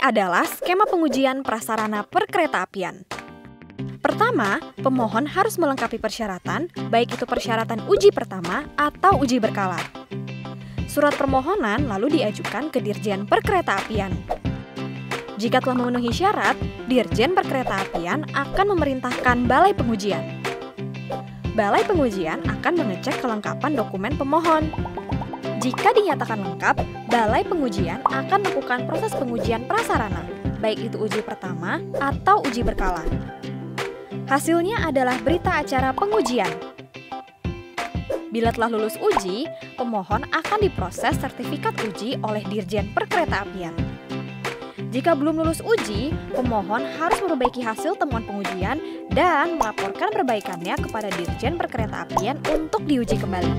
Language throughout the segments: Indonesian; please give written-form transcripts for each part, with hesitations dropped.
adalah skema pengujian prasarana perkeretaapian. Pertama, pemohon harus melengkapi persyaratan, baik itu persyaratan uji pertama atau uji berkala. Surat permohonan lalu diajukan ke Dirjen Perkeretaapian. Jika telah memenuhi syarat, Dirjen Perkeretaapian akan memerintahkan Balai Pengujian. Balai Pengujian akan mengecek kelengkapan dokumen pemohon. Jika dinyatakan lengkap, Balai Pengujian akan melakukan proses pengujian prasarana, baik itu uji pertama atau uji berkala. Hasilnya adalah berita acara pengujian. Bila telah lulus uji, pemohon akan diproses sertifikat uji oleh Dirjen Perkeretaapian. Jika belum lulus uji, pemohon harus memperbaiki hasil temuan pengujian dan melaporkan perbaikannya kepada Dirjen Perkeretaapian untuk diuji kembali.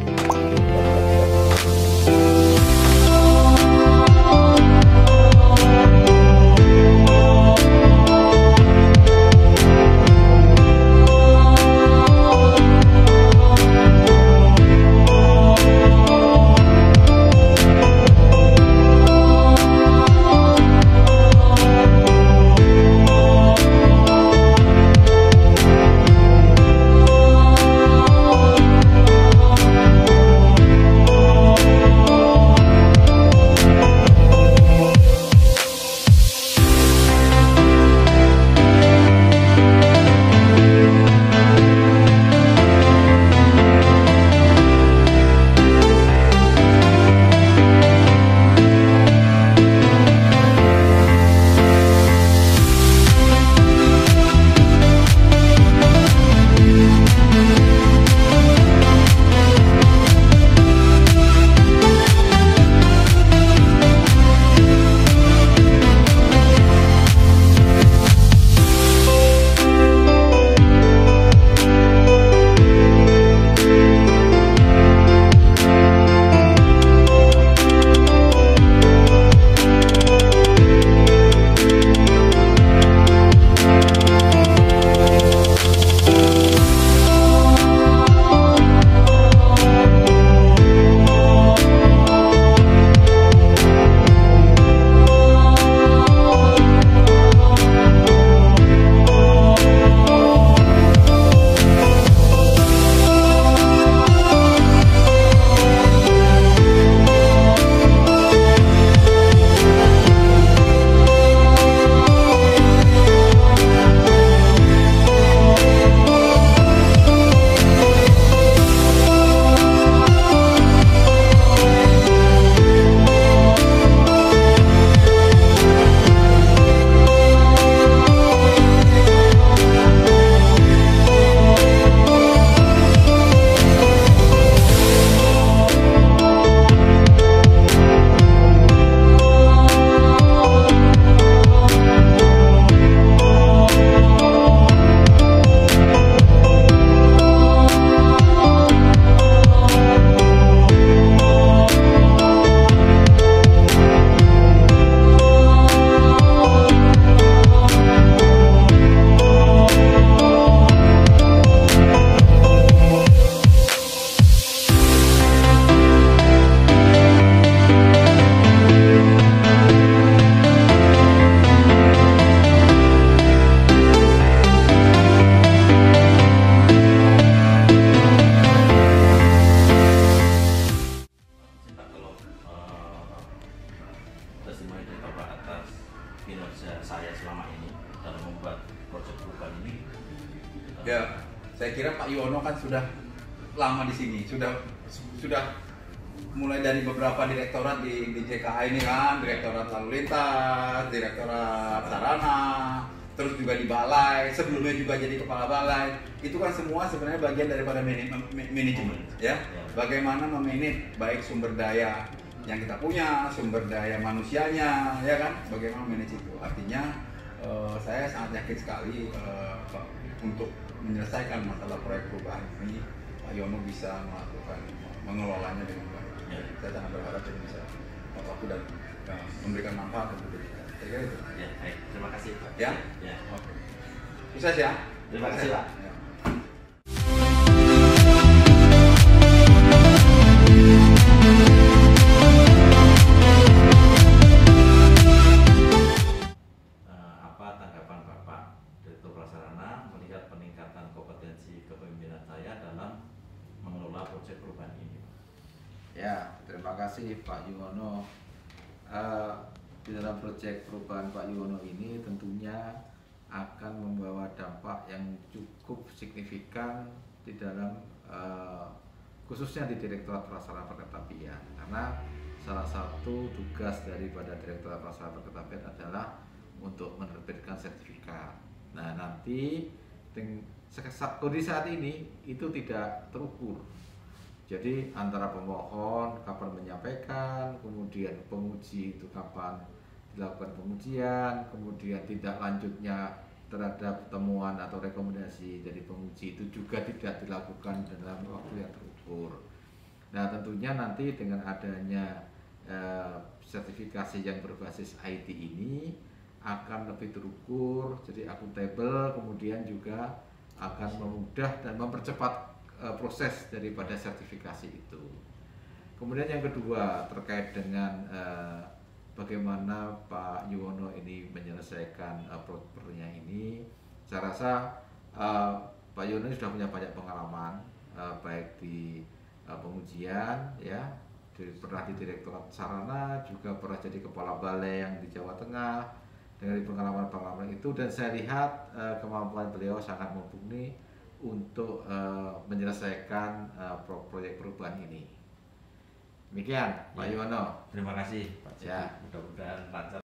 Ya, saya kira Pak Yuwono kan sudah lama di sini, sudah mulai dari beberapa direktorat di JKA ini kan, direktorat lalu lintas, direktorat sarana, terus juga di balai, sebelumnya juga jadi kepala balai. Itu kan semua sebenarnya bagian daripada manajemen, ya. Bagaimana memanage baik sumber daya yang kita punya, sumber daya manusianya, ya kan? Bagaimana manage itu? Artinya saya sangat yakin sekali untuk menyelesaikan masalah proyek perubahan ini, Pak Yono bisa mengelolanya dengan baik. Saya sangat berharap ini bisa waktu dan memberikan manfaat untuk kita. Saya kira itu. Ya, baik. Terima kasih, Pak. Ya? Ya. Oke. Sukses ya. Terima kasih, Pak. Ya. Prasarana melihat peningkatan kompetensi kepemimpinan saya dalam mengelola proyek perubahan ini. Ya, terima kasih Pak Yuwono. Di dalam proyek perubahan Pak Yuwono ini tentunya akan membawa dampak yang cukup signifikan di dalam khususnya di Direktorat Prasarana Perkereta-apian, karena salah satu tugas daripada Direktorat Prasarana Perkereta-apian adalah untuk menerbitkan sertifikat. Nah, nanti kondisi saat ini itu tidak terukur. Jadi antara pemohon kapan menyampaikan, kemudian penguji itu kapan dilakukan pengujian, kemudian tindak lanjutnya terhadap temuan atau rekomendasi dari penguji itu juga tidak dilakukan dalam waktu yang terukur. Nah, tentunya nanti dengan adanya sertifikasi yang berbasis IT ini akan lebih terukur, jadi akuntabel, kemudian juga akan memudah dan mempercepat proses daripada sertifikasi itu. Kemudian yang kedua terkait dengan bagaimana Pak Yuwono ini menyelesaikan prokernya ini, saya rasa Pak Yuwono sudah punya banyak pengalaman baik di pengujian, ya, pernah di Direktorat Sarana, juga pernah jadi kepala balai yang di Jawa Tengah. Dari pengalaman-pengalaman itu, dan saya lihat kemampuan beliau sangat mumpuni untuk menyelesaikan proyek perubahan ini. Demikian Pak Yuwono. Terima kasih Pak Cik. Ya. Mudah-mudahan lancar.